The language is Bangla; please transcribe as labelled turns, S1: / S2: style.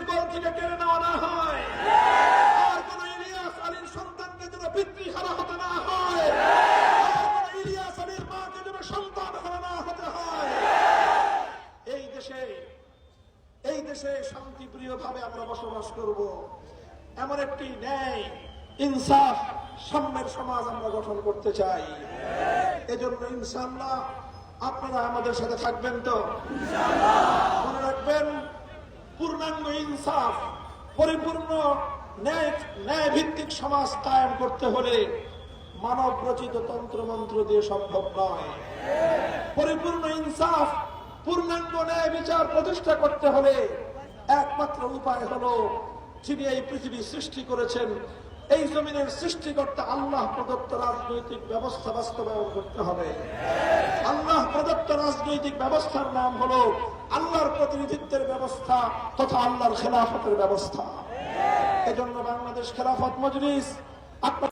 S1: যুগল থেকে কেড়ে নেওয়া না হয়, আর কোন ইলিয়াস আলীর সন্তানকে যেন পিতৃহারা হতে না হয়, আর কোন ইলিয়াস আলীর মাকে যেন সন্তান হারা না হতে হয়। এই দেশে শান্তিপ্রিয় ভাবে আমরা বসবাস করব, এমন একটি ন্যায় ইনসাফ সাম্যের সমাজ আমরা গঠন করতে চাই। এজন্য ইনশাআল্লাহ আপনারা আমাদের সাথে থাকবেন তো? মনে রাখবেন, পূর্ণাঙ্গ ইনসাফ, পরিপূর্ণ ন্যায় ভিত্তিক সমাজ কায়েম করতে হলে মানব রচিত তন্ত্রমন্ত্র দিয়ে সম্ভব নয়। পরিপূর্ণ ইনসাফ, পূর্ণাঙ্গ ন্যায় বিচার প্রতিষ্ঠা করতে হলে একমাত্র উপায় হলো, যিনি এই পৃথিবী সৃষ্টি করেছেন, এই জমিনের সৃষ্টিকর্তা আল্লাহ প্রদত্ত রাজনৈতিক ব্যবস্থা বাস্তবায়ন করতে হবে। আল্লাহ প্রদত্ত রাজনৈতিক ব্যবস্থার নাম হলো আল্লাহর প্রতিনিধিত্বের ব্যবস্থা তথা আল্লাহর খেলাফতের ব্যবস্থা। এজন্য বাংলাদেশ খেলাফত মজলিস